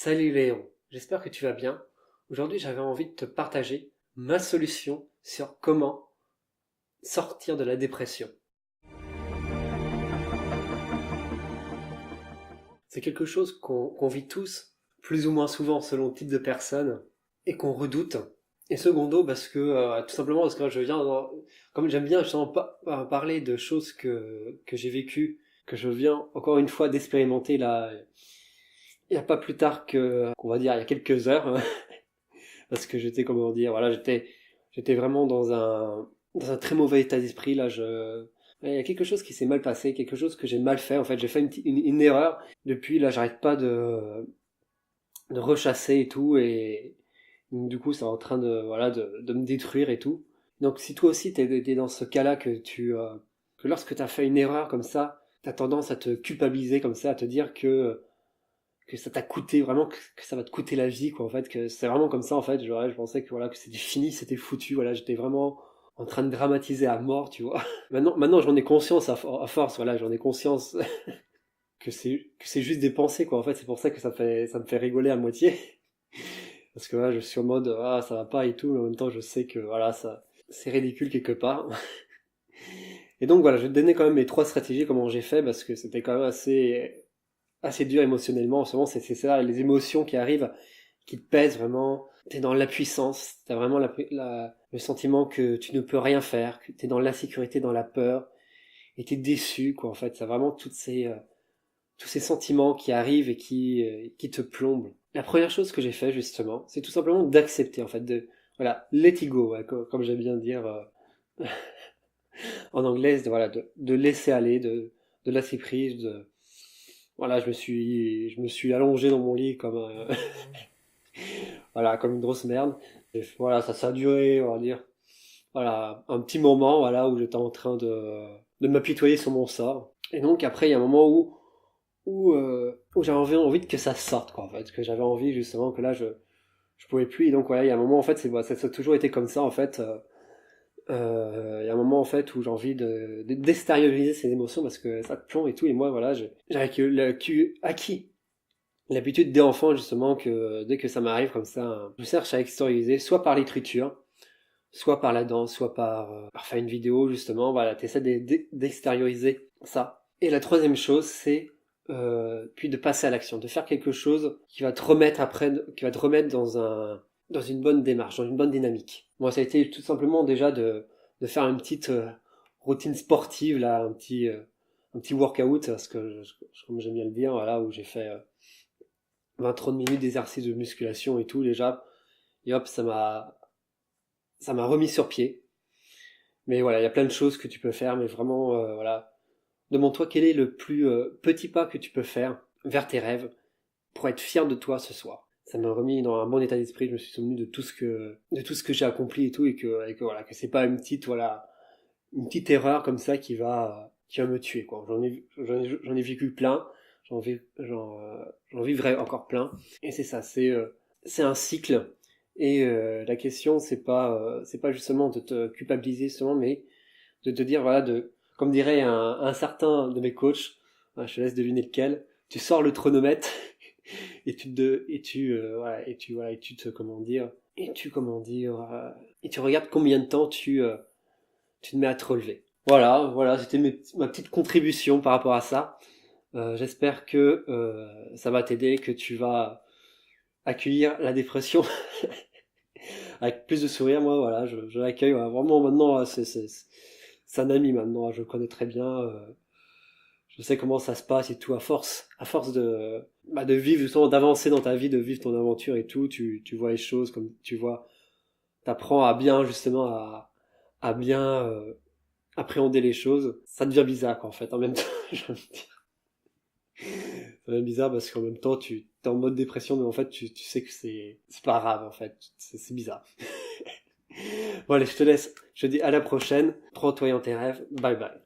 Salut Léon, j'espère que tu vas bien. Aujourd'hui, j'avais envie de te partager ma solution sur comment sortir de la dépression. C'est quelque chose qu'on vit tous, plus ou moins souvent selon le type de personne, et qu'on redoute. Et secondo, parce que, tout simplement parce que comme j'aime bien justement parler de choses que j'ai vécues, que je viens encore une fois d'expérimenter là, il n'y a pas plus tard qu'on va dire, il y a quelques heures, parce que j'étais, comment dire, voilà, j'étais vraiment dans un très mauvais état d'esprit, là, il y a quelque chose qui s'est mal passé, quelque chose que j'ai mal fait, en fait, j'ai fait une erreur, depuis, là, j'arrête pas de rechasser et tout, et du coup, c'est en train voilà, de me détruire et tout. Donc, si toi aussi, t'es dans ce cas-là que lorsque t'as fait une erreur comme ça, t'as tendance à te culpabiliser comme ça, à te dire que ça t'a coûté vraiment que ça va te coûter la vie quoi en fait que c'est vraiment comme ça en fait je pensais que voilà que c'était fini c'était foutu voilà j'étais vraiment en train de dramatiser à mort tu vois maintenant j'en ai conscience à force voilà j'en ai conscience que c'est juste des pensées quoi en fait c'est pour ça que ça me fait rigoler à moitié parce que voilà je suis en mode ah ça va pas et tout mais en même temps je sais que voilà ça c'est ridicule quelque part et donc voilà je vais te donner quand même mes trois stratégies comment j'ai fait parce que c'était quand même assez dur émotionnellement. En ce moment, c'est ça, les émotions qui arrivent, qui te pèsent vraiment. T'es dans l'impuissance, t'as vraiment le sentiment que tu ne peux rien faire, que t'es dans l'insécurité, dans la peur, et t'es déçu, quoi, en fait. C'est vraiment tous ces sentiments qui arrivent et qui te plombent. La première chose que j'ai fait, justement, c'est tout simplement d'accepter, en fait, voilà, let it go, ouais, comme j'aime bien dire, en anglais, voilà, de laisser aller, de lâcher prise, voilà, je me suis allongé dans mon lit voilà, comme une grosse merde. Et voilà, ça a duré, on va dire, voilà, un petit moment, voilà, où j'étais en train de m'apitoyer sur mon sort. Et donc après, il y a un moment où j'avais envie que ça sorte, quoi, en fait, que j'avais envie justement que là, je pouvais plus. Et donc voilà, il y a un moment, en fait, ça a toujours été comme ça, en fait. Il y a un moment, en fait, où j'ai envie d'extérioriser ces émotions parce que ça te plombe et tout. Et moi, voilà, j'avais acquis l'habitude dès enfant justement que dès que ça m'arrive comme ça, je cherche à extérioriser, soit par l'écriture, soit par la danse, soit par faire une vidéo justement. Voilà, t'essaies d'extérioriser ça. Et la troisième chose, c'est puis de passer à l'action, de faire quelque chose qui va te remettre après, qui va te remettre dans une bonne démarche, dans une bonne dynamique. Moi, ça a été tout simplement déjà de faire une petite routine sportive là, un petit workout, parce que comme j'aime bien le dire, voilà, où j'ai fait 20-30 minutes d'exercice de musculation et tout déjà. Et hop, ça m'a remis sur pied. Mais voilà, il y a plein de choses que tu peux faire, mais vraiment, voilà. Demande-toi quel est le plus petit pas que tu peux faire vers tes rêves pour être fier de toi ce soir. Ça m'a remis dans un bon état d'esprit. Je me suis souvenu de tout ce que j'ai accompli et tout, et que voilà, que c'est pas voilà, une petite erreur comme ça qui va me tuer, quoi. J'en ai vécu plein. J'en vivrai encore plein. Et c'est ça, c'est un cycle. Et la question, c'est pas justement de te culpabiliser seulement, mais de te dire, voilà, comme dirait un certain de mes coachs, je te laisse deviner lequel, tu sors le chronomètre et tu te, comment dire, et tu regardes combien de temps tu te mets à te relever. Voilà, c'était ma petite contribution par rapport à ça. J'espère que ça va t'aider, que tu vas accueillir la dépression avec plus de sourire. Moi, voilà, je l'accueille vraiment maintenant. C'est un ami maintenant. Je le connais très bien. Je sais comment ça se passe et tout. À force de vivre justement, d'avancer dans ta vie, de vivre ton aventure et tout, tu vois les choses comme tu vois. T'apprends à bien justement à bien appréhender les choses. Ça devient bizarre quoi, en fait. En même temps, je veux dire. Ça devient bizarre parce qu'en même temps, tu es en mode dépression, mais en fait, tu sais que c'est pas grave en fait. C'est bizarre. Bon allez, je te laisse. Je te dis à la prochaine. Prends-toi en tes rêves. Bye bye.